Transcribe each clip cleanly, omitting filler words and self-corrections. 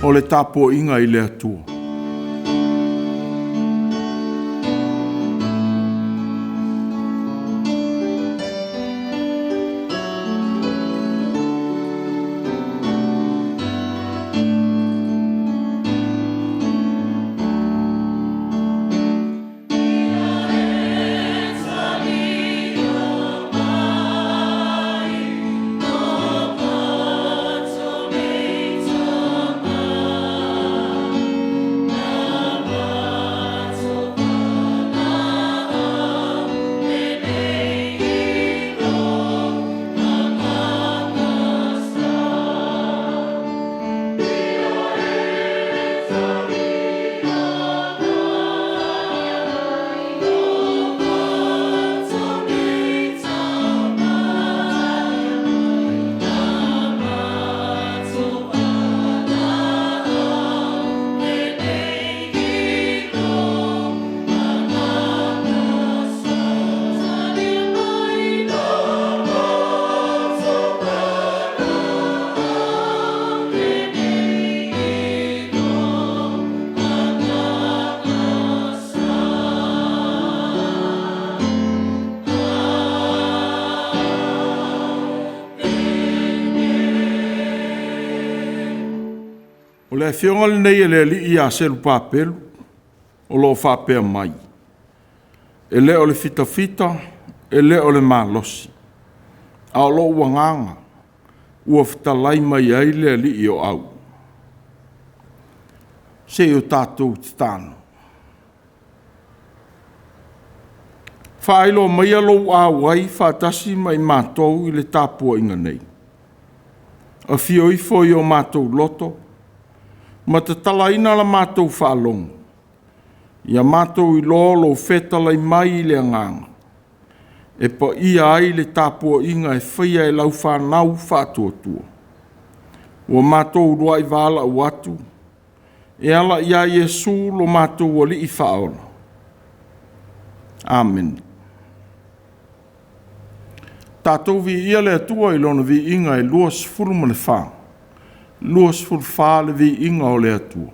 o le tapo inga I le atua. O le whionga le nei le li I a selu pāpelu, o lo whapea mai. E le o le fita fita, e le o le malosi. A o lo wanganga, ua fitalai mai ai le li I o au. Se o tātou titano. Whaelo mai alo au ai whatasi mai mātou I le tāpua inga nei. A fio I foi o mātou loto, ma te talaina la mātou whaalongo. Ia mātou I lolo whetalai mai I le anganga. E pa ia ai le tāpua inga e whaia e lau whanau whātuatua. Ua mātou rua I wāla u atu. E ala ia Iesu lo mātou wali I whaola. Amen. Tātou vi ia le atua I lona vi inga e luas furumane wha. Luas furwha le vi inga o le atua.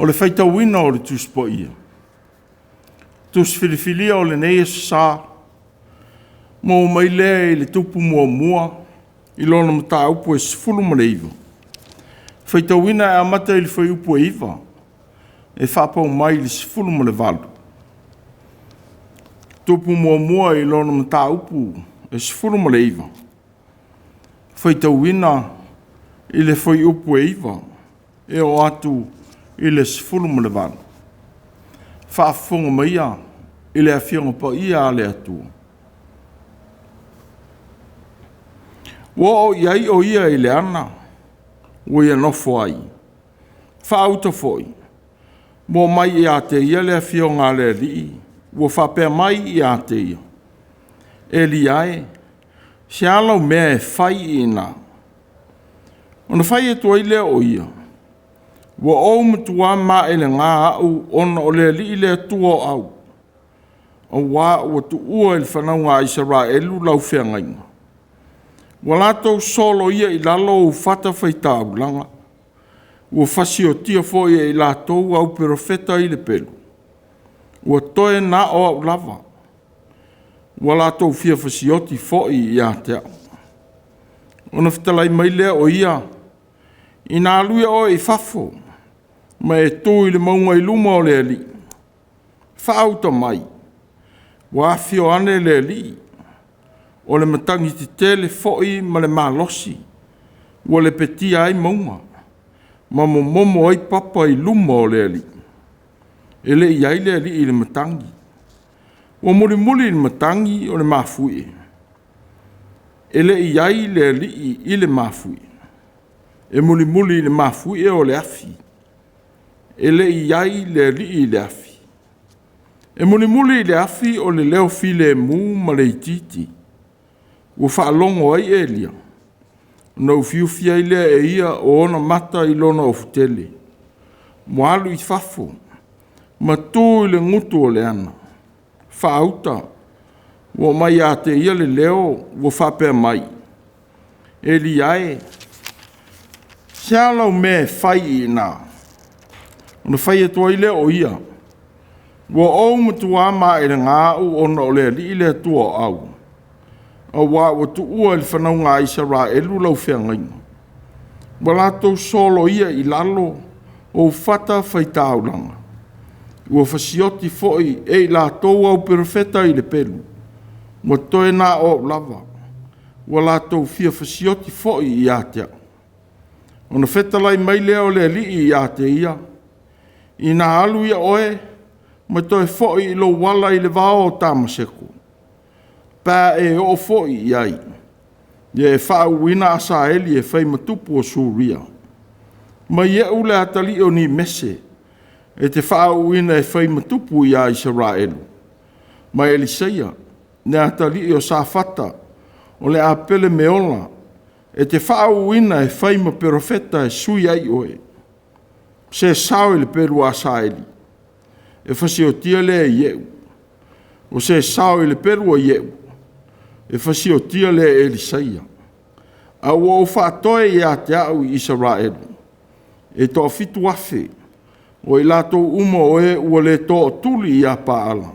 O le whaitauina o le tuspo ia. Tus whiriwhilia o le neia sa. Mo mai lea i le tupu mua mua. I lona mata upu e sifulu ma le iwa. Whaitauina e amata i le whai upu e iwa. E whapau mai i le sifulu ma le valu. Tupu mua mua i lona mata upu e sifulu ma le iwa. Whaitauina i le whai upu e iwa. E o atu i le sifulu ma le valu. Whaafunga maia i le awhianga pa ia a le atua. Wo iai o ia i le ana, wo ia nofo ai. Whaauta foi. Mo mai i a te ia le awhianga le li, wo whapea mai i a te ia. E li ai, se alau mea e whai i nā. Ona whai e tua i le o ia. Wa o mutua ma ele ngā au ona o le li le tua au. O wā ua tu ua il whanau ngā Israelu lau whiangainga. Wa latou solo ia i lalo u whata whaita au langa. Ua whasi o tia fo ia i latou au perofeta i le pelu. Ua toe na o au lava. Wa latou fia whasi o ti fo i a te au. Ona whitalai mai lea o ia. Ina aluia o i fafo. Ma e tō i le maunga i luma o le li. Whaauta mai. Wa whio ane le li. O le matangi te tele foi ma le malosi. Wa le peti ai maunga. Ma momo ai papa i luma o le li. E le iai le li i le matangi. Wa muli i le matangi o le mafui. E le iai le li i le mafui. E muli i le mafui o le afi. E le iai le li i le afi. E muli i le afi o le leo file mu ma le ititi. Ua whaalongo ai e lia. Nau fiufia i lea e ia o ona mata i lona o futele. Moalu i fafo. Ma tū i le ngutu o le ana. Whaauta. Ua mai a te ia le leo ua whapea mai. E li ae. Sealau me whai i nā. Ona whai atua i lea o ia. Ua au matua ma e le ngā u ona o lea li i lea tua au. A wā ua tu ua i whanau ngā Israelu lau whiangainga. Wa latou solo ia i lalo o whata whaitau langa. Ua whasioti foi e i latou au perofeta i le pelu. Ua toe nā o lava. Ua latou fia whasioti foi i a te au. Ona whetalai mai lea o lea li i a te ia. I nā alu ia oe, mai toi foi i lo wala i le vao o tamaseko. Pā e o foi i ai. Ia e whau wina asa eli e whai matupu o Suria. Mai e ule atali o ni mese. E te whau wina e whai matupu i a Israelu. Mai Eliseia, ne atali o Safata, o le apele meola. E te whau wina e whai ma perofeta e sui ai oe. Se sao le peru a saeli. E whasi o tia le e ieu. O se sao le peru a ieu. E whasi o tia le e Eliseia. A ua o whatoe i a te au i Israelu. E tō fitu afe. O i lato uma o e ua le tō tuli i a paala.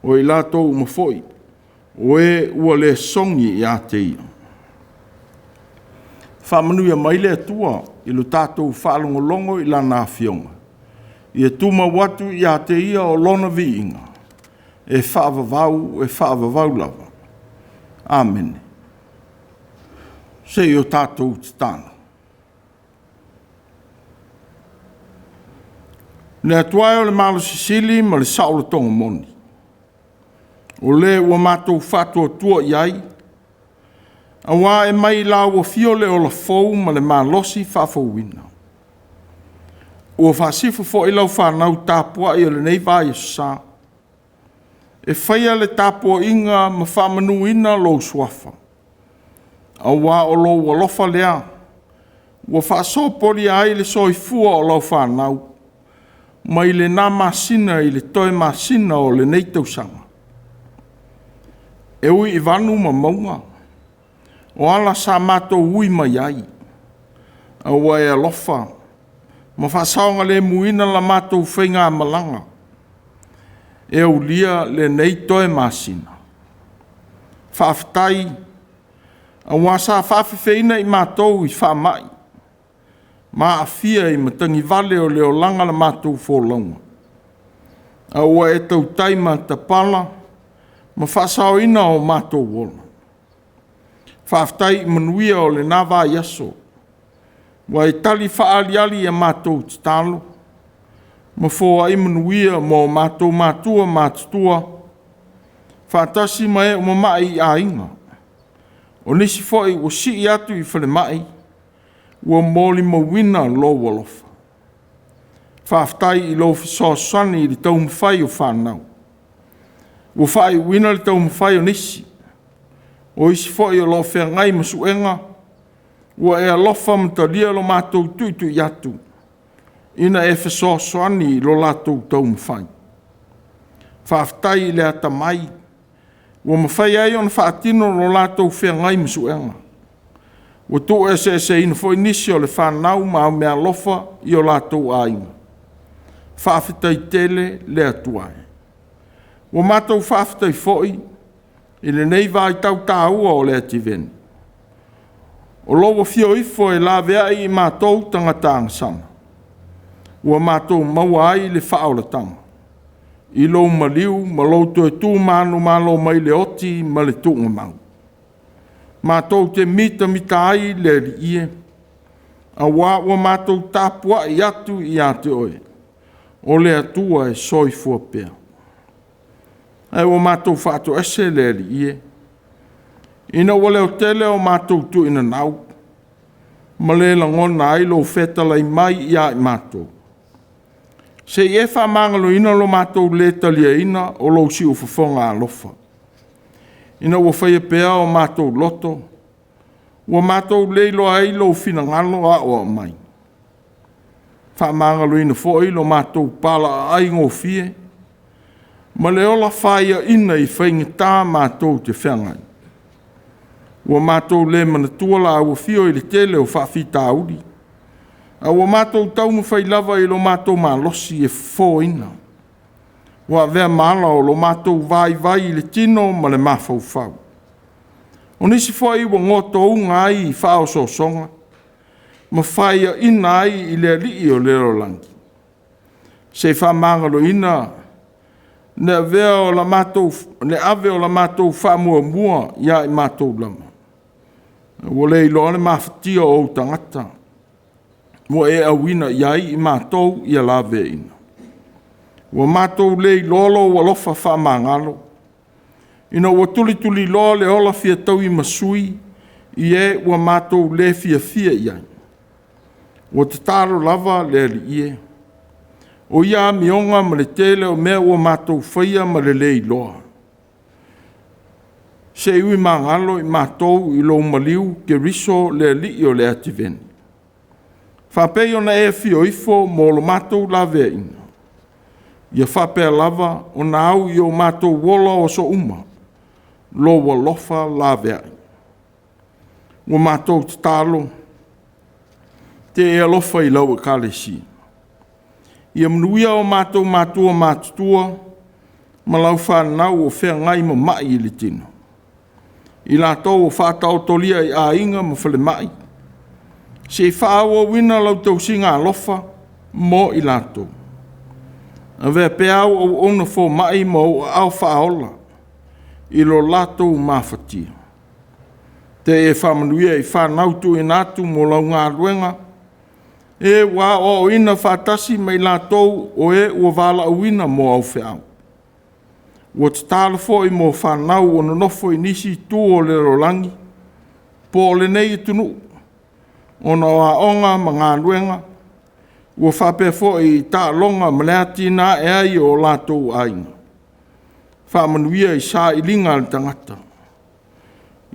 O i lato uma foi. O e ua le songi i a te ia. Whamanuia mai le tua i lo tātou whaalongolongo i lana whionga. I e tuma watu i a te ia o lona viinga. E whaavavau lava. Amen. Se i o tātou titana. Ne atuai o le malo sisili ma le saola tonga moni. O le ua mātou whatua tua i ai. A wā e mai la ua fio le o la fau ma le malosi whafauina. Ua whasifu fo i lau whanau tāpua i le nei vai sa. E whaia le tāpua inga ma whamanu ina lo suafa. A wā o lo ua lofa lea. Ua whasopori ai le soifua o lau whanau. Ma i le nā masina i le toi masina o le nei tausanga. E ui i vanu ma maunga. O ala sa mātou ui mai ai. A ua e alofa. Ma whasaonga le muina la mātou whainga malanga. E au lia le nei toe masina. Whaafitai, a wasa whaafewheina I mātou I whaamai. Ma afia I matangi vale o leo langa la mātou whōlaunga. A ua e tau taima ta pala, ma whasao ina o mātou wola. Whaafitai manuia o le nawa yaso. Wa e tali whaaliali a mātou titalo. Ma fōa I manuia mo mātou mātua mātutua. Whaatasi mai o mamai a inga. O nisi fōi o si I atu I whale mai. Ua mōli mawina lo walofa. Whaafitai I lo fisosani I tau mwhai o whanau. Ua whai wina li tau mwhai o nisi. O isi fōi o lo whengai masuenga. Ua e alofa mtalia lo mātou tuitu I atu. Ina e fisosani lo lātou tau mwhai. Whaafitai I le ata mai. Ua mawhai ai on whaatino lo lātou whengai masuenga. Ua tō e ina fōi nisi o le whanau ma mea lofa I o lātou ainga. Whaafitai tele le atuai. Ua mātou whaafitai fōi I le nei vai tau tāua o le ativeni. O loa fio ifo e la vea I mātou tangatanga sana. Ua mātou maua ai le whaolatanga. I lo maliu, ma lo tue tū manu malo mai le oti ma le tūnga mau. Mātou te mita ai le li ie. A ua mātou tāpua I atu I ate oe. O le atua e soi fua pēr. Ai o mātou whaato ese le li ie. Ina o leo tele o mātou tu ina nau. Ma le langona ai lo feta lai mai ia I mātou. Se I e whamangalo ina lo mātou le talia ina o lo si ufafonga alofa. Ina ua whaia pēa o mātou loto. Ua mātou leilo ai lo finangalo a o mai. Whamangalo ina fōi lo mātou pala ai ngō fie. Ma le ola whaia ina I whaingata mātou te whangai. Ua mātou le manatua la ua fio I le tele o whaafita auri. A ua mātou tau mwhai lava I lo mātou malosi e fō ina. Ua vea mala o lo mātou vai I le tino ma le mawhau whau. O nisi fōi ua ngoto unga ai I whao so songa. Ma whaia ina ai I le alii o lero langi. Se whamangalo ina ne vea o la mātou, ne ave o la mātou whamua mua ia I mātou lama. Ua le ilo le mawhatia o tangata. Ua e awina iai I mātou ia la vea ina. Ua mātou le ilolo ua lofa whamangalo. Ina ua tuli lo le ola fia tau I masui I e ua mātou le fia iai. Ua te taro lava le li ie. O ia mionga ma le tele o mea ua mātou whaia ma le iloa. Se ui mangalo I mātou I lo maliu ke riso le li o le ativeni. Whapei ona e fio ifo mo lo mātou la vea ina. Ia whapea lava o na au I o mātou wola o so uma. Lo wa lofa la vea. Ua mātou te talo. Te e alofa I lau e kalesi. Ia mnuia o mātou mātua mātutua. Ma lau whanau o whea ngai ma mai I le tino. I lātou o whātau tolia I a inga ma whale mai. Se whaawa wina lau tau singa alofa mo I lātou. A vea peau o ona fō mai mo au whaola. I lo lātou mawhatia. Te e whamanuia I whanautu I nātu mo lau ngā ruenga. E wā o ina whātasi mai lātou o e ua wala uina mo au whiau. Ua te tāla fōi mo whanau o nonofo I nisi tū o le rolangi. Po le nei I tunu. O na wā onga ma ngā ruenga. Ua whapea fōi I tā longa maleati nā e ai o lātou ainga. Whamanuia I sā I linga le tangata.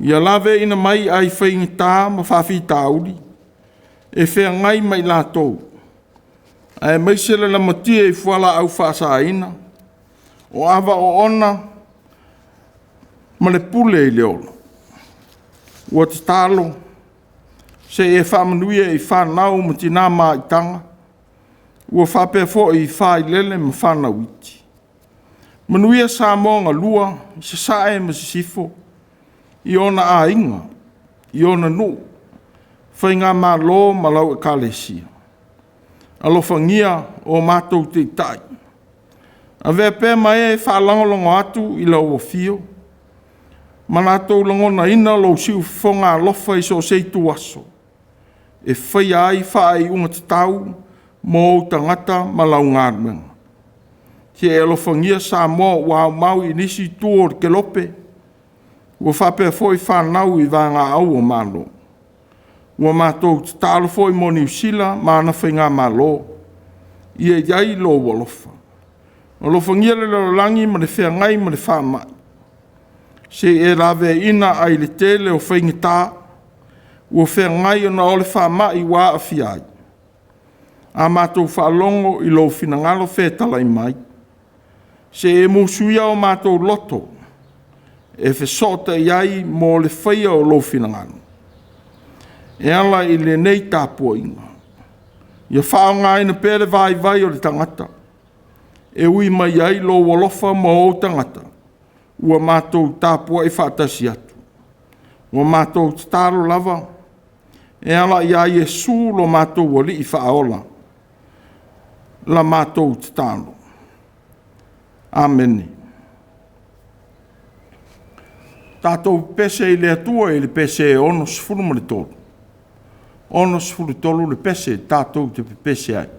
Ia lawe ina mai ai whaingi tā ma whawhi tāuri. E whea ngai mai lātou. E maisele la matia I whala au whasa ina. O awa o ona. Ma le pule I leola. Ua te tālo. Se e whamanuia I whanau ma tina mā I tanga. ua whapea fo I whai lele ma whana witi. Manuia sa monga lua, se sae ma se sifo, I ona a inga, I ona nu, whai ngā mā lo ma lau e kālesia. Alofangia o mātou te tai. A vea pē mai e whaalangolongo atu I lau o fio, Manatou langona ina lo siu fonga lofa I so seitu aso. E whai ai whaai unga te tau mō tangata ma lau ngārmenga. Ke e alofangia sa mō wā mau I nisi tuor ke lope. Ua whapea foi whanau I vanga au o malo. Ua mātou te tālo foi mō New Zealand mana whai ngā malo. Ia iai lo walofa. Alofangia le langi ma le whea ngai ma le whamai. Se e lawe ina ai le tele o whaingita, ua whea ngai ona o le whamai wā a whiai. A mātou whaalongo I lo whinangalo whea talai mai. Se e mūsuia o mātou loto, e whesota iai mō le whaia o lo whinangalo. E ala I le nei tāpua inga. Ia whao ngā ina pere vai vai o le tangata. E ui mai ai lo walofa mō o tangata. Ua mātou tāpua I whātasi atu. Ua mātou tāro lava. E ala ia Iesu lo mātou wali I whaola. La mātou tāro. Amen. Tātou pese I le atua I le pese onos fulu le tolu. Onos fulu tolu le pese tātou te pese ai.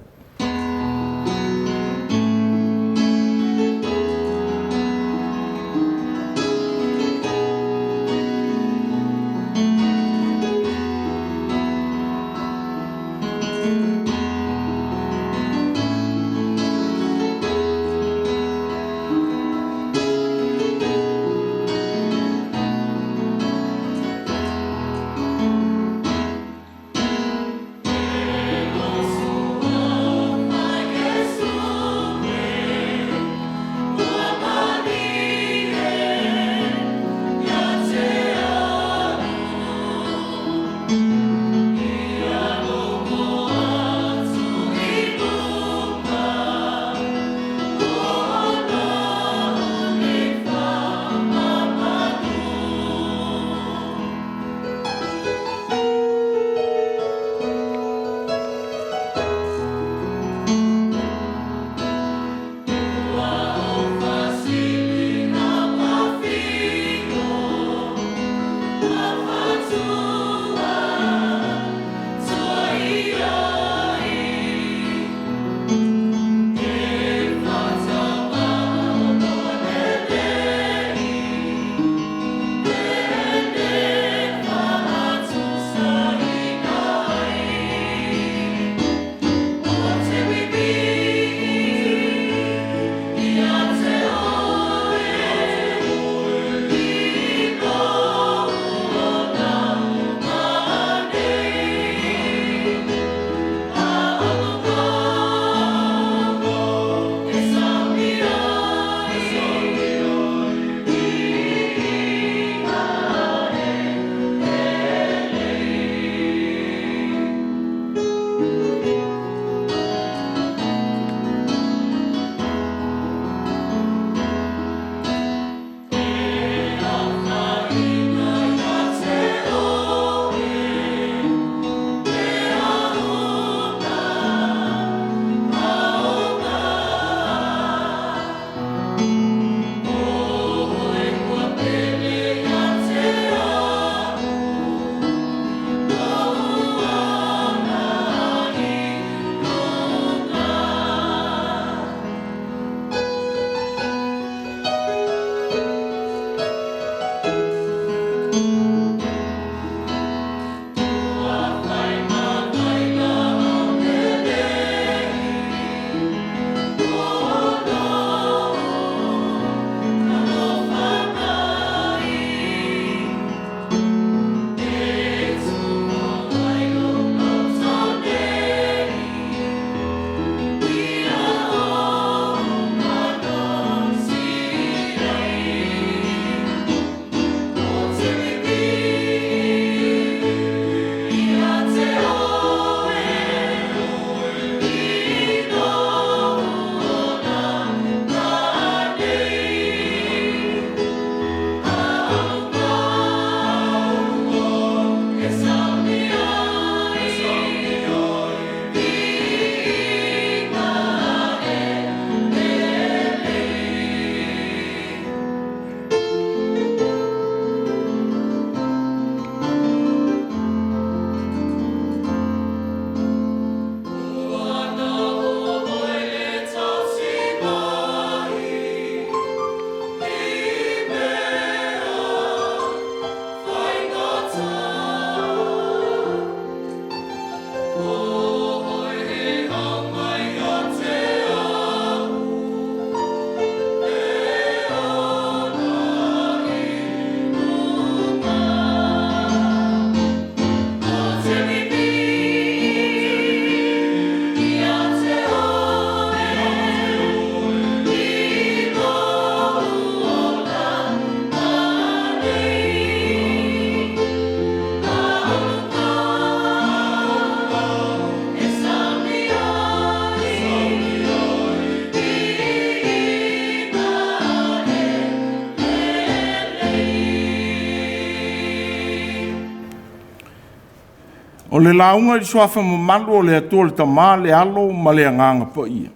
O le launga i suafa mamalu o le atua le tamā le alo ma le anganga pa ia.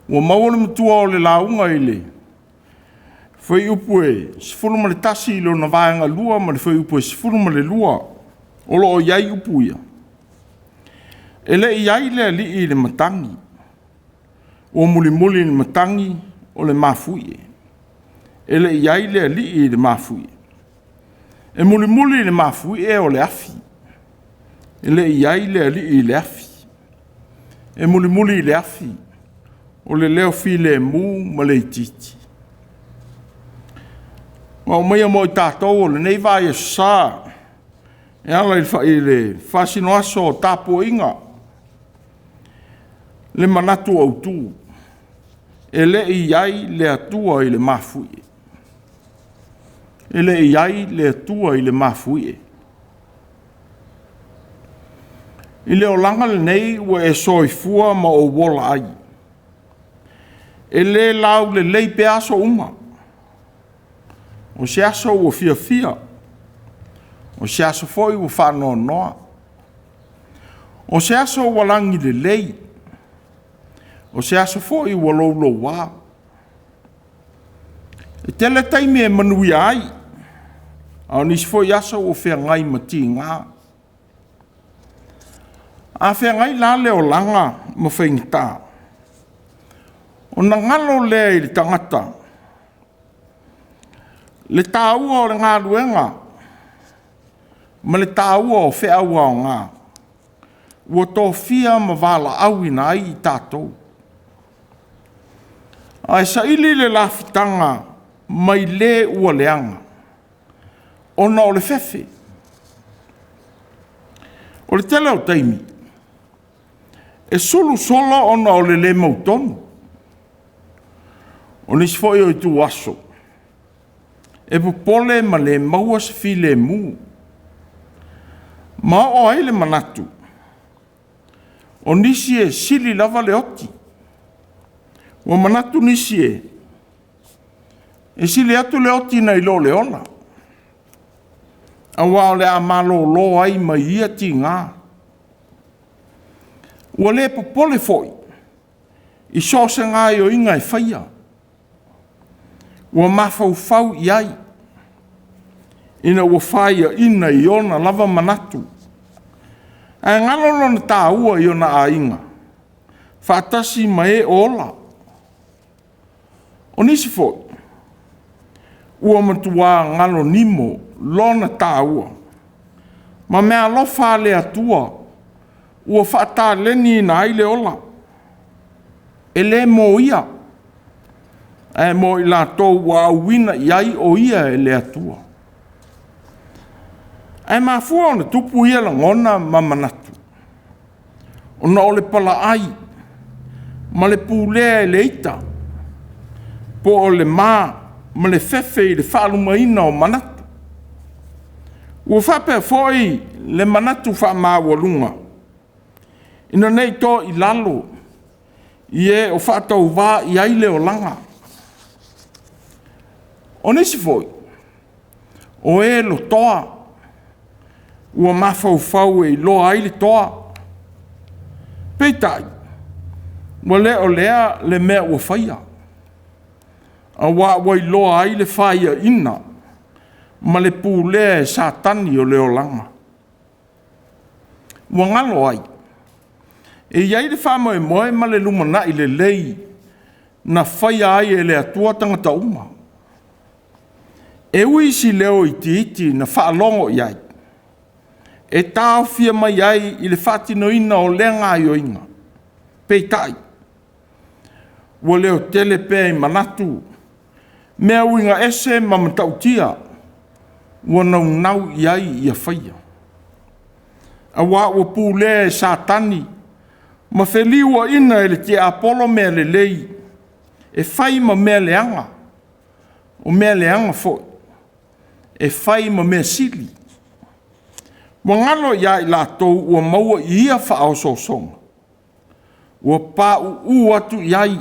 Ua maua le matua o le launga i le. Whai upu e sifuru ma le tasi i lo na vaenga lua ma le whai upu e sifuru ma le lua. O lo o iai upu ia. E le iai le ali i le matangi. O muli muli le matangi o le mafui e. E le iai le ali i le mafui e. E muli muli le mafui e o le afi. E le iai le ali i le afi. E muli muli le afi. O le leo fi le mu ma le titi. Ma o mea mo i tātou o le nei vai e sā. E ala i le whasino aso o tāpo inga. Le manatu au tū. E le iai le atua i le mafui. E le iai le atua i le mafui. I le o langa le nei ua e soifua ma o wola ai. E le lau le lei pe aso uma. O se aso ua fia fia. O se aso foi ua whanoa noa. O se aso ua langi le lei. O se aso foi ua loulo wā. E tele taimi e manui ai. Au nisi foi aso ua fia ngai mati ngā. A fia ngai la le o langa ma whaingita. O na ngalo lea i le tangata. Le tāua o le ngā ruenga. Ma le tāua o whea ua o ngā. Ua tō fia ma wala awina ai i tātou. Ai sa ili le lafitanga mai le ua leanga. Ona o le fefe. O le tele o taimi. E sulu sola ona o le mautonu. O nisi foi o i tu aso. E pupole ma le maua se fi le mu. Ma o ai le manatu. O nisi e sili lava le oti. O manatu nisi e. E sili atu le oti na ilo le ola. A wao le amalo lo ai ma ia ti ngā. Ua le pupole foi. I so se ngā i o inga e whaia. Ua mafau iai. Ina ua whaia ina i ona lava manatu. A ngalolo na tā ua i ona a inga. Whaatasi ma e ola. O nisi foi. Ua matua ngalo nimo lona tā ua. Ma mea lofa le atua. Ua whaata leni na aile ola. E le mo ia. E mo i la tō wa wina iai o ia e le atua. E mafua ona tupu ia la ngona ma manatu. Ona o le pala ai. Ma le pūlea e le ita. Po o le maa. Ma le fefe i le whaalumaina o manatu. Ua whapea foi le manatu wha maa walunga. Ina nei tō i lalo. I e o whaatau wā i aile o langa. O nisi foi. O e lo toa. Ua mafau e lo aile toa. Peitai. Ua le o lea le mea ua whaia. A wa i lo aile whaia ina. Ma le pūlea e satani o leo langa. Ua ngalo ai. E iai le whamo e moe ma le lumana i le lei. Na whaia ai e le atua tangata uma. E uisi leo i iti na whaalongo iai. E tāo fia mai ai i le whatino ina o lenga i o inga. Peitai. Ua leo telepe i manatu. Mea uinga ese mamatautia. Ua nau iai i a whaia. A wā ua pūlea e satani. Ma wheliua ina e le te apolo mea le lei. E whai ma mea leanga. O mea leanga foi. E whai ma mea sili. Wa ngalo ia i lātou ua maua i ia whaao sosonga. Ua pā u atu iai.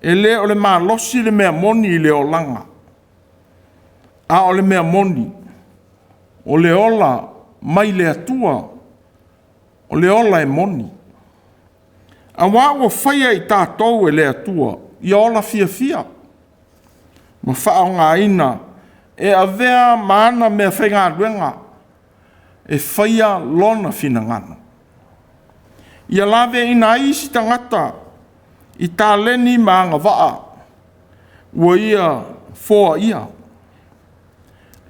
E le o le maa losi le mea moni i le o langa. A o le mea moni. O le ola mai le atua o le ola e moni. A wā ua whaia i tātou e le atua i ola fia fia. Ma whao ngā ina e avea maana mea whainga ruenga e whaia lona fina ngana. Ia lawe ina isi tangata i tā leni maanga waa ua ia fōa ia.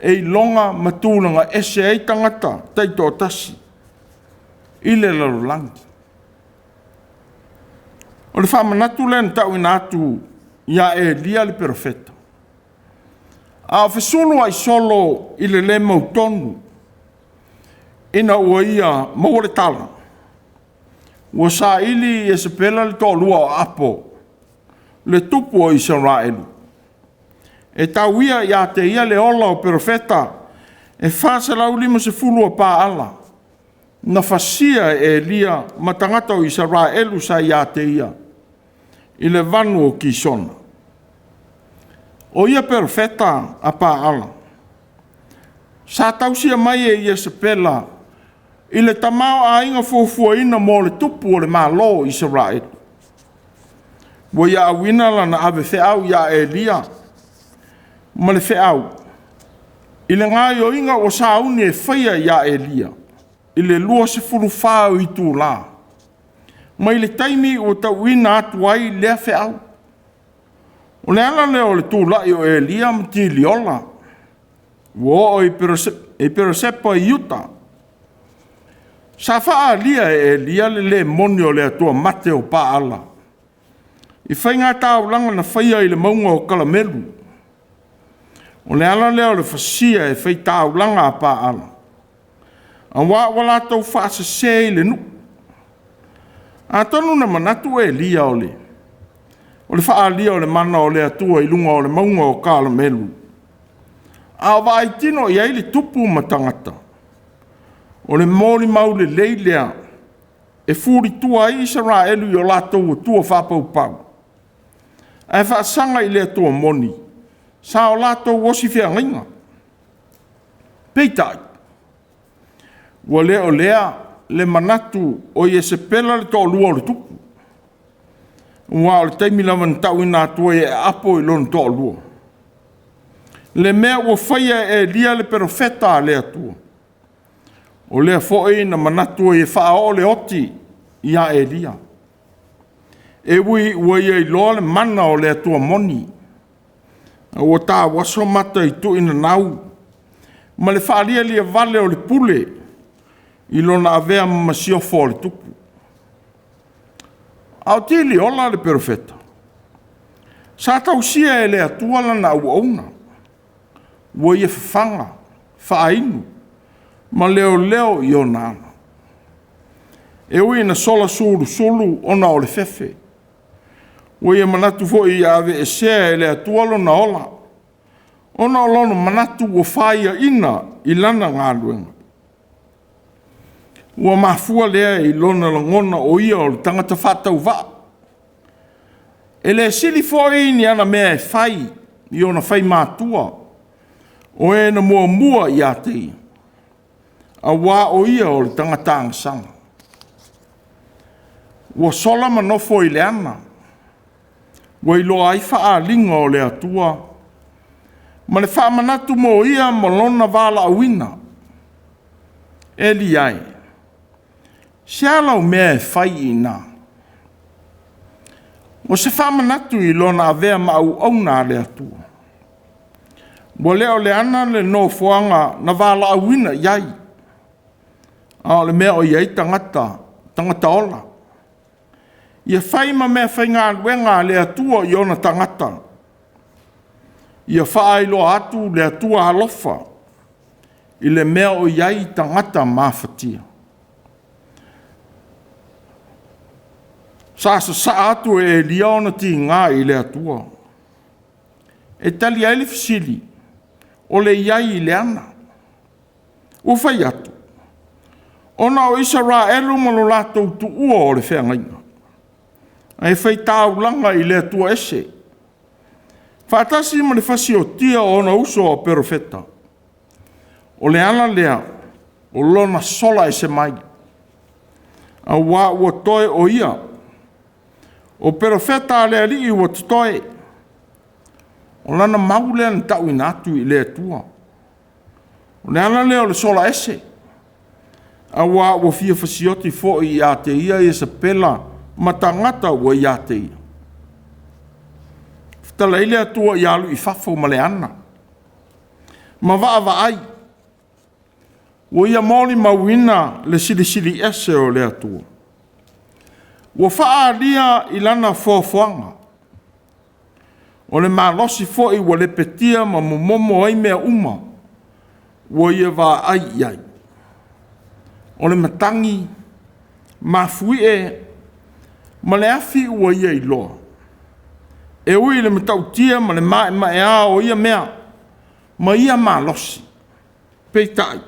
E longa matūlanga ese ei tangata teito tasi i le larulangi. O le whamanatu len tau ina atu ia e lia le perofeta. A whesulu ai solo i le mautonu ina ua ia maua le tala. Ua sa ili e se pela le tōlua o apo le tupu o Israelu. E tau ia ia te ia le ola o perofeta e whasalau 50 pā ala. Na whasia e lia matangata o Israelu sa ia te ia i le vanu o Kisona. O ia perofeta a pā ala. Sa tausia mai e ia se pela i le tamao a inga fuafuaina mo le tupu o le malo Israelu. Wa ia awina lana ave feau ia e lia ma le feau. I le ngai o inga o sauni e whaia ia e lia. I le lua se furu whao i tū la. Ma i le taimi o tau ina atu ai lea feau. O le ala leo le tū la i o e lia mti li ola. Wo o i perosepa i uta. Sa faa lia e lia le moni o le atua mate o pa ala. I whainga tau langa na whaia i le maunga o kalamelu. O le ala leo le whasia e whai tau langa a pa ala. A wala tau whaasa se i le nu. A tonu na manatu e lia o le. O le faa lia o le mana o le atua i lunga o le maunga o kalamelu. A vai tino i ai le tupu matangata. O le mōli mau le leilea e furi tua i Israelu i o lātou o tua whapau pau. E whaasanga i lea tua moni, sa o lātou osi whia ngainga. Peitai. Ua lea o lea le manatu o i e se pela le tō lua o le tupu. Ua o le teimi lawa na tau ina atua e apo i lona tō lua. Le mea ua whaia e lia le perofeta a lea tua. O lea fo'i na manatu e whao le oti i a Elia. E ua ia i loa le mana o lea tua moni. Ua tā waso mata i tu ina nau. Ma le whaalia lia vale o le pule i lona avea masiofo o le tupu. Au tili ola le perofeta. Sa tausia e lea tua lana au auna. Ua ia whanga, whaainu. Ma leo i o nana. E ui na sola sulu ona o le fefe. Ui e manatu fo i ave e sea e lea tualo na ola. Ona o lono manatu o whaia ina i lana ngā luenga. Ua mafua lea i lona langona o ia o le tangata whatau wa. E le sili fo i ni ana mea e whai i ona whai mātua. O e na mua i a te ia. A wā o ia o le tangata angasanga. Ua sola manofo i le ana. Ua i loa ai wha linga o le atua. Ma le wha manatu mo ia mo lona wala awina. E li ai. Sialau mea e whai i nā. O se wha manatu i lona avea ma au auna le atua. Ua leo le ana le no fuanga na wala awina iai. A le mea o iei tangata ola. Ia whai ma mea whai ngā luenga le atua i ona tangata. Ia whaailo atu le atua alofa. I le mea o iei tangata mawhatia. Sa atu e liona ti ngā i le atua. E tali aile fisili. O le iei i le ana. Ufai atu. Ona o Israelu malo lātou tu ua o le whengainga. Ai whai tāu langa i lea tua ese. Whātasi ma le whasi o tia o na uso o perofeta. O le ana lea, o lona sola e se mai. A wā ua toe o ia. O perofeta le ali ua toe. O lana maule an tau inatu i le atua. O le ana leo le sola ese. A wā ua fia fasioti fo i a te ia i sa pela matangata ua i a te ia. Ftala ile atua i alu i fafo ma le ana. Ma waa waai. Ua ia moli mawina le sili ese o le atua. Ua faa lia i lana fofoanga. O le malosi fo i ua le petia ma momo ai mea uma. Ua ia waa ai iai. O le matangi, mafui ma le afi ua ia i loa. E ui le matautia ma le mae a o ia mea, ma ia malosi. Peitai.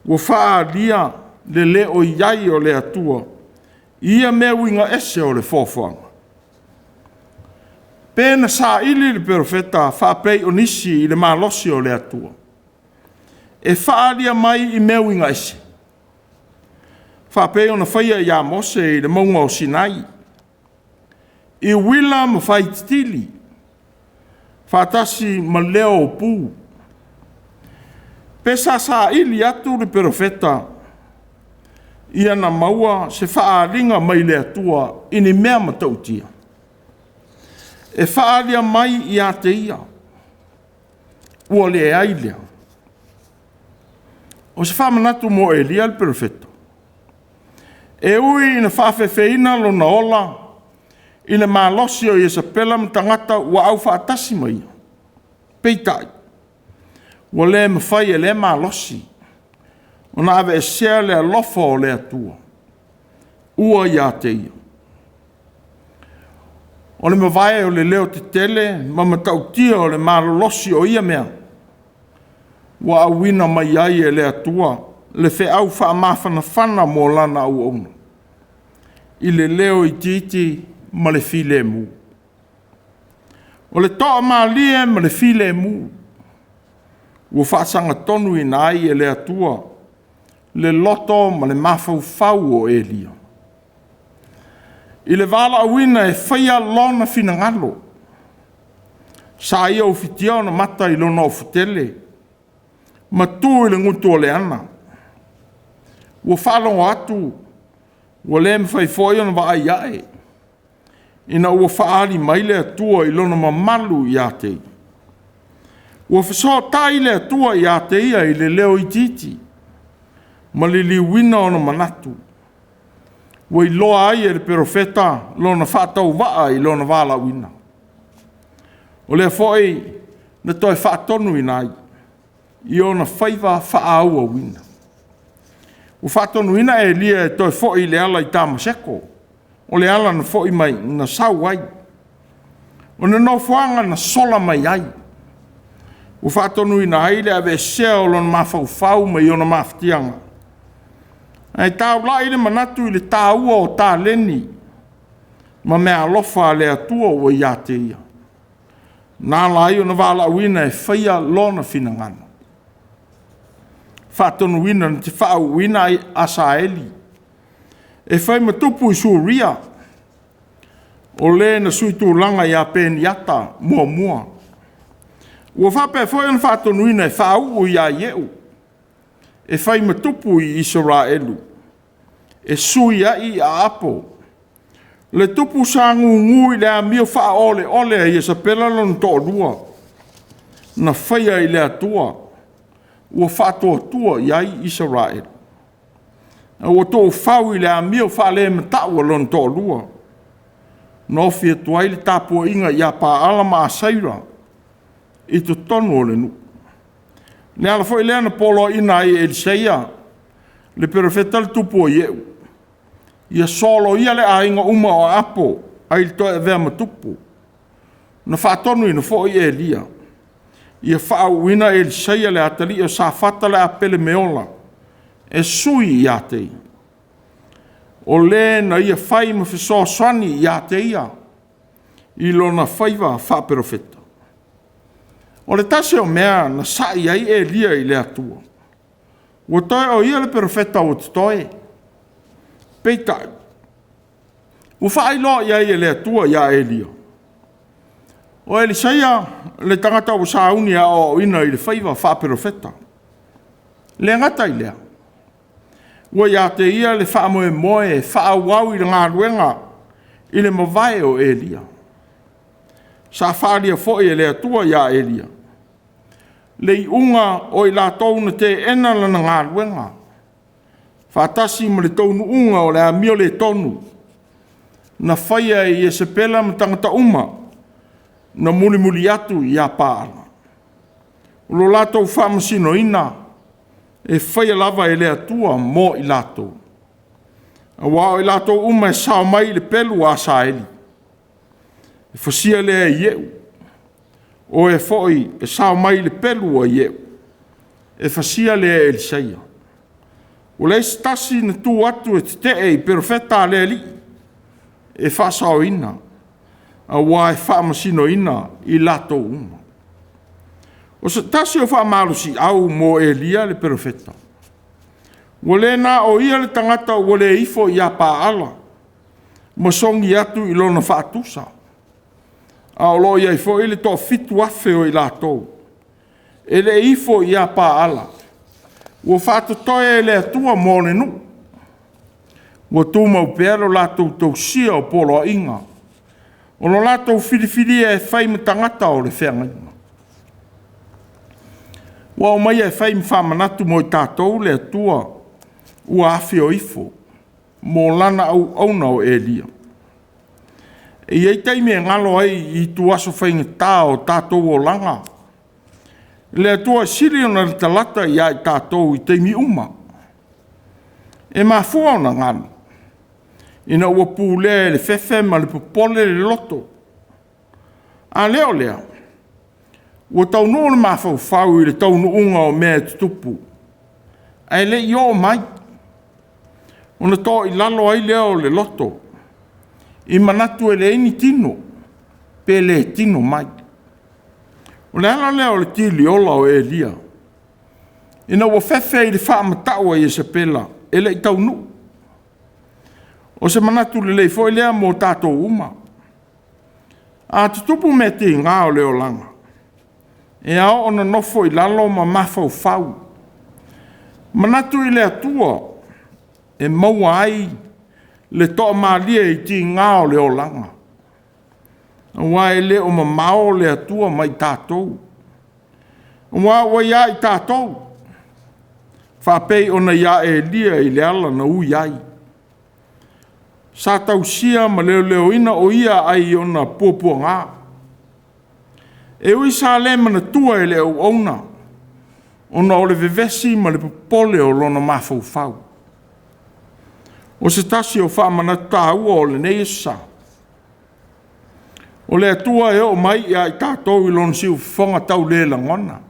Ua faa lia le o iai o le atua, ia mea winga ese o le fofoanga. Pena sa ili le perofeta faa pei o nisi i le malosi o le atua. E faa lia mai i mea winga ese. Faa pei o na whaia i a Mose i le maunga o Sinai. I wila ma whai titili. Faa tasi ma leo o pū. Pesa sa ili atu le perofeta. Ia na maua se faa ringa mai le atua ini mea matautia. E faa lia mai i a te ia. Ua le ailea. O se faa manatu mo e lia le perofeta. E ui ina whawhewheina lo na ola, ina malosi o Iesa pela mtangata ua au whaatasi mai. Peitai. Ua le mawhai e le malosi. O na awe e sea le alofa o le atua. Ua ia te ia. O le mawai o le leo te tele, ma matautia o le malolosi o ia mea. Ua awina mai ai e le atua. Le fe au wha mawhanawhana mō lana au ona. I le leo i titi ma le file mu. O le toa maa lie ma le file mu. Ua whaasanga tonu i nai e le atua. Le loto ma le mawhau o Elia. I le wala awina e whaia lona finangalo. Sa ia o fitia o na mata i lona o futele. Ma tu i le ngutu o le ana. Ua whalongo atu, ua le mwhai fwoi ona wa ai ae. Ina ua whaari maile atua i lona mamalu i a te. Ua whasoa tai le atua i a te ia i le leo i titi. Ma li liwina ona manatu. Ua i loa ai e le perofeta lona whaatau waa i lona wala wina. O le fwoi na toi whaatonu i nai. I ona whaiva whaaua wina. O whaatonu ina e lia e toi fwoi le ala i Tamaseko. O le ala na fwoi mai na sau ai. O na no fuanga na sola mai ai. O whaatonu ina ai le ave sea o lona mawhau mai ona mawhtianga. Ai tau lai le manatu i le tāua o tā leni. Ma mea alofa le atua o ia te ia. Nā lai o na wala uina e whaia lona finangana. Whaatonu wina na te whaau wina i Asaeli. E whai matupu i Suria. O le na suitu langa i a peniata mua mua. Ua whape whai na whaatonu wina e whaau i a ieu. E whai matupu i Israelu. E sui ai a apo. Le tupu sa ngungu i le a mio wha ole ole i sa pelalon to lua. Na whaia i le atua. Ua whātua tua i ai Israel. Ua tō whau i le a mio wha le matau alon tō lua. No fia tuai le tāpua inga i a pā alama a saira. I to tonu o le nu. Le ala fo i leana polo ina i Eliseia. Le perofeta le tupu o ieu. Ia solo ia le a inga uma o apo. Ai le toi e vea matupu. Na whaatonu ina fo i Elia. Ia whaau wina Eliseia le atali o sa whata le a pele meola. E sui i a te. O le na ia whai ma whiso swani i a te ia. I lona whaiva wha perofeta. O le tase o mea na sai ai Elia i le atua. Ua toe o ia le perofeta o te toe. Peitai. Ua whaailoa ia ia le atua ia Elia. O Elisaia le tangata o sauni a o ina i le whaiva wha perofeta. Le ngata i lea. Ua ia te ia le wha moe moe, wha wau i le ngā ruenga i le mawai o Elia. Sa whaalia fo i le atua ia Elia. Le i unga o i la tauna te ena lana ngā ruenga. Whaatasi ma le taunu unga o le amio le tonu. Na whaia i e sepela ma tangata uma. Na muli muli atu i a paala. Ulo lato whamasino ina. E whaia lava e le atua mo i lato. A wao i lato uma e sao mai le pelu a saeli. E whasia lea i eu. O e foi e sao mai le pelu a i eu. E whasia lea Elisaia. O le stasi na tu atu e te i perofeta lea li. E whasao ina. A wā e whamasino ina i lato uma. O se tasi o whamalusi au mo Elia le perofeta. O le na o ia le tangata o le ifo i a paala. Masongi atu i lona whaatusa. A o lo ia ifo i le to fitu afe o i lato. E le ifo i a paala. O whaatotoe e le atua mo le nu. O tūmau pēro lato tau sia o polo inga. O lo lato whiriwhiri e whai tangata o le whenga. Wa o mai e whai mwhamanatu mo i tātou le atua ua awhi o ifo. Mō lana au auna o Elia. E iei teime e ngalo ai i tu aso whainga tā o tātou o langa. Le atua siri ona le talata i ai tātou i teimi uma. E mafua ona ngana. Ina ua pūlea le whewhe ma le popole le loto. A leo lea. Ua taunu le mawhau whau i le taunu unga o mea tutupu. Ai le i o mai. Ona tō i lalo ai leo le loto. I manatu e le ini tino. Pe le tino mai. O le ala leo le tili ola o Elia. Ina ua whewhe i le whaamataua i se pela. E le i taunu. O se manatu le lei foi lea mo tātou uma. A tutupu me te ngā o leo langa. E ao ona nofo i lalo ma mafau fau. Manatu i le atua. E maua ai le toa maalia i ti ngā o leo langa. Wa e le o ma mao le atua mai tātou. Wa ia i tātou. Whapei ona ia e lia i le ala na ui ai. Sa tau sia ma leo leo ina o ia ai ona pōpua ngā. E ui sa le mana tua e leo ona. Ona o le vevesi ma le popole o lona mafau fau. O se tasi o whamana tāua o le neisa. O le atua e o mai ia i tātou i lona siu whonga tau le langona.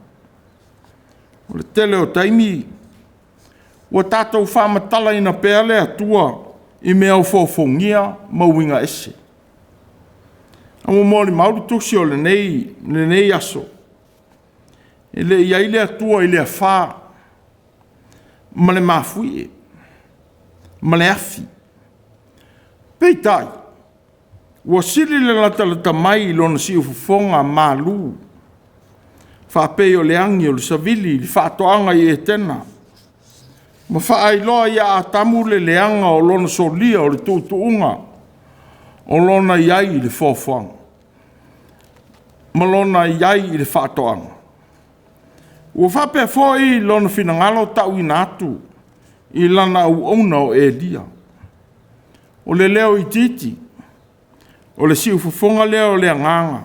O le tele o taimi. O tātou whamatala ina pēr le atua i mea o whawhongia mauinga ese. Amo mōli mauru tuksi o le nei aso. E le ia ile atua i le whā. Ma le mafui e. Ma le afi. Peitai. Ua siri le latalata mai i lona si ufufonga malu. Whapei o le angi o le savili li whaatoanga i e tena. Ma whaai loa ia a tamu le leanga o lona solia o le tūtuunga. O lona iai i le whawhanga. Ma lona iai i le whaatoanga. Ua whapea fōi lona whinangalo tau i nātu. I lana au auna o Elia. O le leo i titi. O le si ufufonga leo le nganga.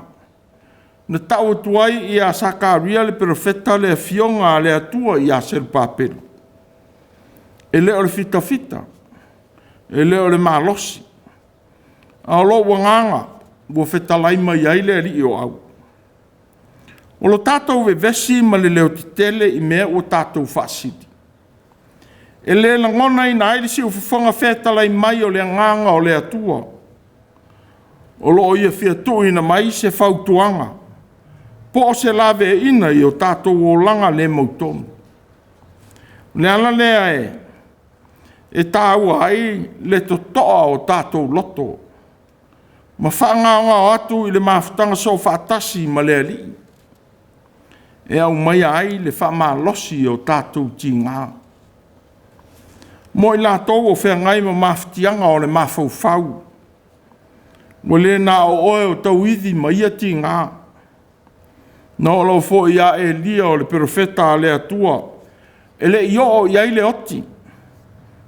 Na tau tuai i a Sakaria le perofeta le fionga le atua i a Serupapelu. E leo le fita fita. E leo le malosi. A lo wanganga. Ua feta laima i aile li o au. O lo tātou ve vesi ma le leo titele i mea o tātou whaasiti. E le langona i na aile si ufufonga feta lai mai o le nganga o le atua. O lo ia fia tui na mai se fautuanga. Po se lave ina i o tātou o langa le mautonu. Le ala lea e tāua ai le totoa o tātou loto. Ma whaanganga o atu i le mawhitanga so whaatasi ma lea li. E au mai ai le whamalosi o tātou tingā. Mo i lātou o whea ngai ma mawhitianga o le mawhauwhau. Mo le nā o oe o tau ithi ma ia tingā. Na o lau fo ia e lia o le profeta a le atua. E le io o iai le oti.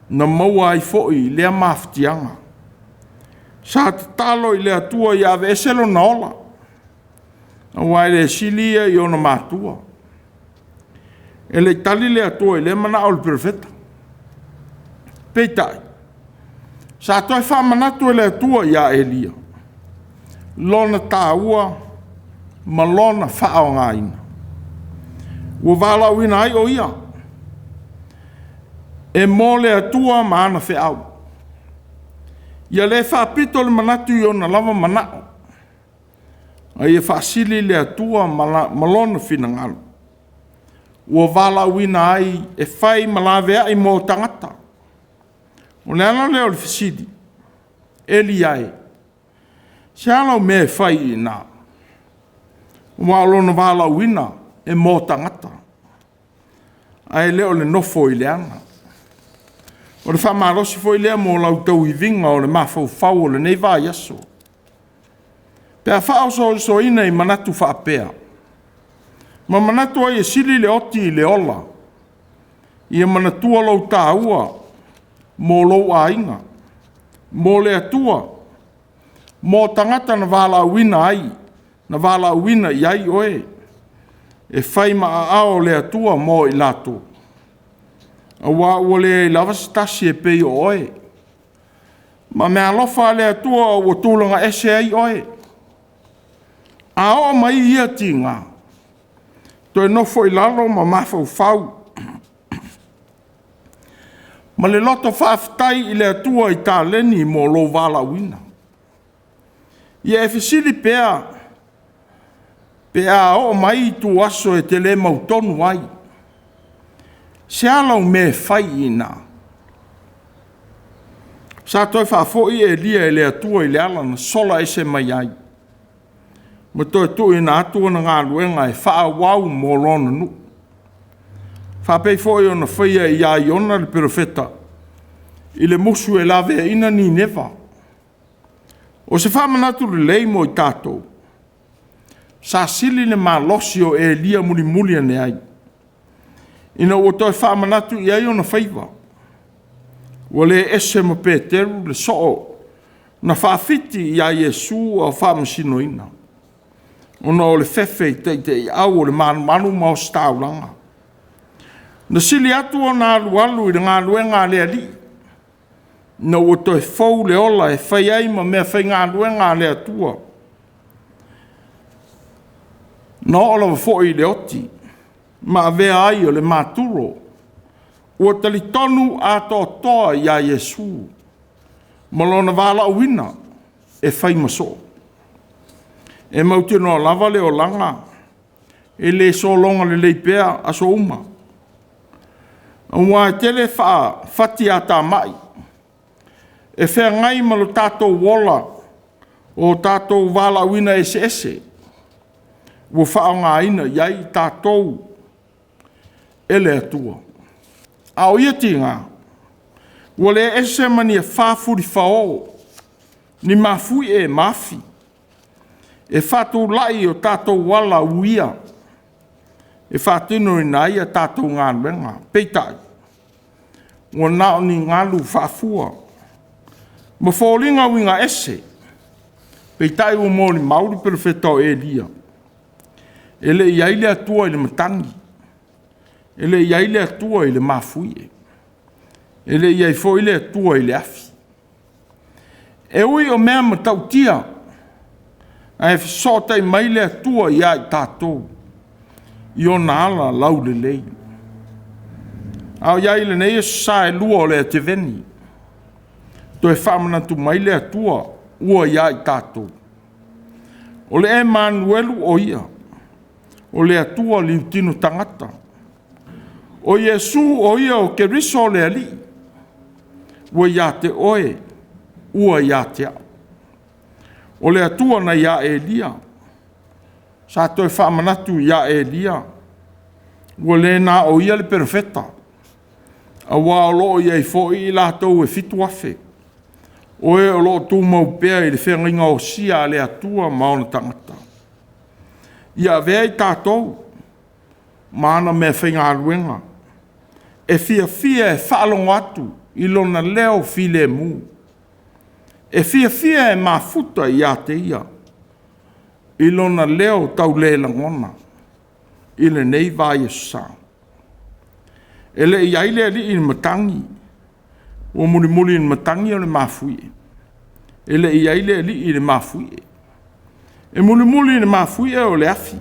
Na maua ai fo i lea mawhitianga. Sa te talo i le atua i ave eselo na ola. A wai le silia i ona mātua. E le tali le atua i le mana o le profeta. Peitai. Sa toi whamanatu e le atua i a Elia. Lona tāua, ma lona whao ngāina. Ua wala wina ai o ia. E mō le atua maana whiau. Ia le whapito le manatu i ona lava manao. A ia whaasili le atua malona whina ngalo. Ua wala wina ai e whai malawea i mō tangata. O le ana leo le whisidi. Eli ai. Se alau me whai i nā. Ua alona wala wina e mō tangata. Ai leo le nofo i le ana. O le whamarosi fo i lea mō lau tau i vinga o le mawhau o le nei vā yaso. Pea whao so ina i manatu whaapea. Ma manatu ai e sili le oti i le ola. Ia manatua lau tāua mō lau a inga. Mō le atua. Mō tangata na wala wina ai. Na wala wina i ai oe. E whai maa ao le atua mō i lato. A wā ua le lava stasi e pei o oe. Ma mea lofa le atua o tūlanga ese ai oe. A o mai ia tinga. Toi nofo i lalo ma mawhau whau. Ma le loto whaafitai i le atua i tā leni mō lo wala wina. Ia e fisili pea. Pea o mai tu aso e te le mautonu ai. Se alau me whai ina. Sa toi whaafoi e lia e le atua i le ala na sola ese mai ai. Ma toi tu ina atua na ngā luenga e wha wau mō lona nu. Whapei foi o na whaia i a iona le profeta. I le musu e lawe ina ni newa. O se whamanatu le leimo i tātou. Sa sili le mā losi o e lia muli muli ane ai. Ina o toi whamanatu i ai o na whaiva. O le ese ma Peteru le soo. Na whaafiti i a Yesu o whamasino ina. Ona o le whewhe i au o le manu ma o staulanga. Na sili atu o nā lualu i ngā luenga le ali. Na o toi fau le ola e whai ai ma mea whai ngā luenga le atua. Na ola wa i le oti. Ma vea ai o le māturo. Ua tali tonu a toa i a Yesu. Malona wala uina e whai maso. E mautino lava le o langa. E le so longa le leipea a so uma. Ua tele whati a tā mai. E whea ngai malo tātou wola o tātou wala uina ese ese. Ua whaonga ina iai tātou ele atua. A o ia tinga. Ua le ese mani e whafuri whao. Ni mafui e mafi. E whātou lai o tātou wala uia. E whātino i nai a tātou ngā luenga. Peitai. Ua nao ni ngalu whafua. Ma whōlinga winga ese. Peitai ua mōni mauri perfeta o Elia. Ele i aile atua i le matangi. Ele i aile atua i le mafui. Ele i aifo i le atua i le afi. E ui o mea matautia. A e fisota i mai le atua i ai tātou. I o nāla lau le lei. Au iai le nei e sa e lua o le te veni. To e whamana tu mai le atua ua i ai tātou. O le Emanuelu o ia. O le atua li tino tangata. O Iesu o ia o ke riso le ali. Ua ia te oe, ua ia te au. O le atua na ia Elia. Sa toi whaamanatu ia Elia. Ua le na o ia le perfeta. A wā o loo ia i fōi i lātou e fitu afe. O e o loo tū mau pēa i le whenginga o sia le atua maona tangata. Ia vea i tātou, maana mea whainga aluenga. E fia e whaalongo atu i lona leo file mu. E fia e mafuta i a te ia. I lona leo tau le langona. I le nei vai sa. E le i aile ali i matangi. O muli i matangi o le mafui. E le i aile ali i le mafui. E muli i le mafui o le afi.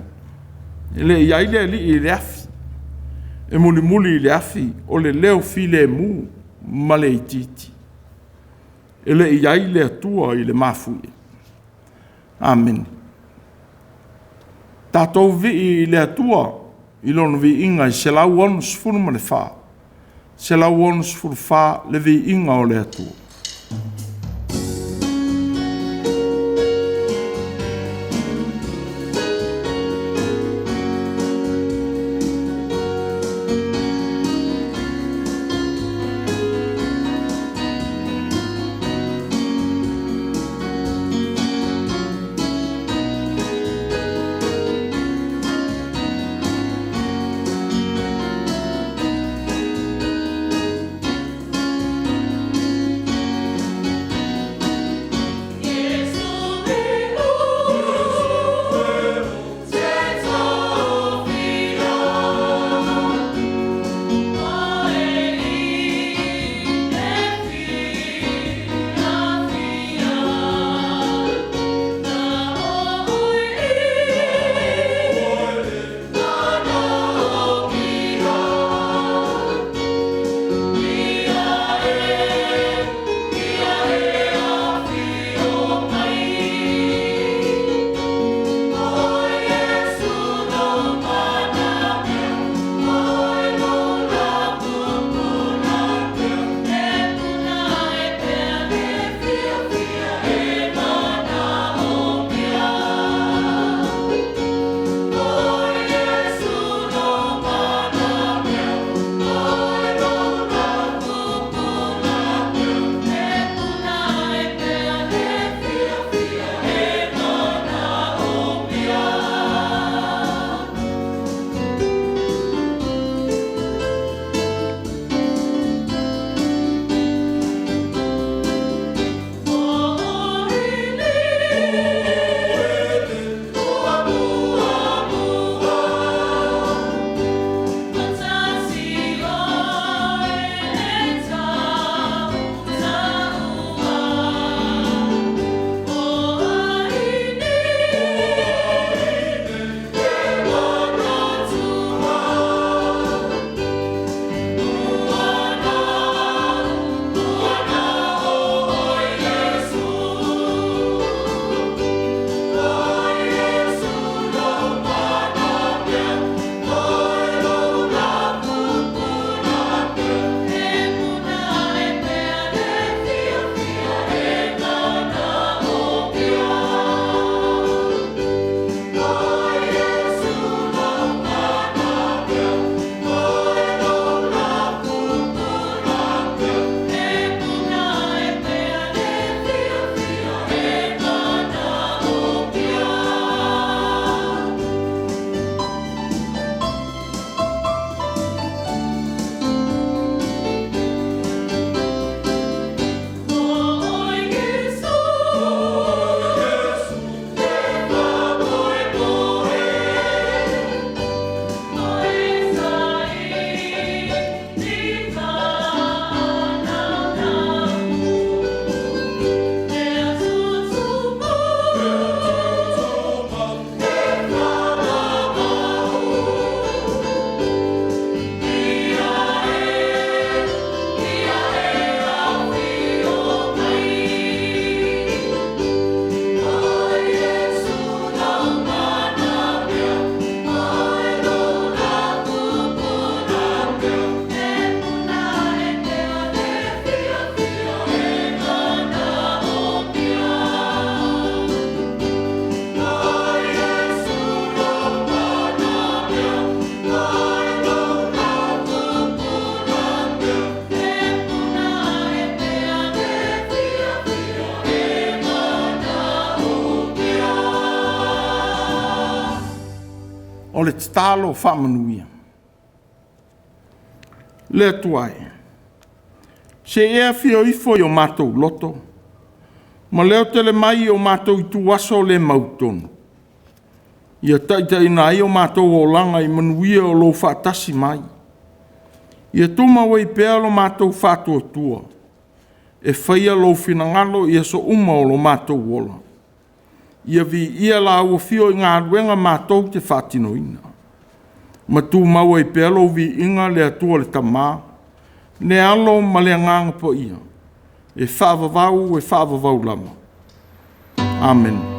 E le i aile ali i le afi. E muli i le afi o le leo file mu ma le ititi. E le i aile atua i le mafui. Amen. Tātou vi i le atua i lono vi inga i se lau onu sifuru ma le wha. Se lau onu sifuru wha le vi inga o le atua. o le talo whamanuia. Le tuai. Se ea fio ifo i o mātou loto. Ma leo tele mai o mātou i tu aso le mautonu. Ia taitai na i o mātou o langa i manuia o lo whaatasi mai. Ia tuma wei pēa lo mātou whātua tua. E whaia lo finangalo ia so uma o lo mātou wola. Ia vi ia la ua fio i ngā ruenga mātou te whātinoina. Ma tū mau e pēa lo vi inga le atua le tamā. Ne alo ma le nganga po ia. E whaavavau lama. Amen.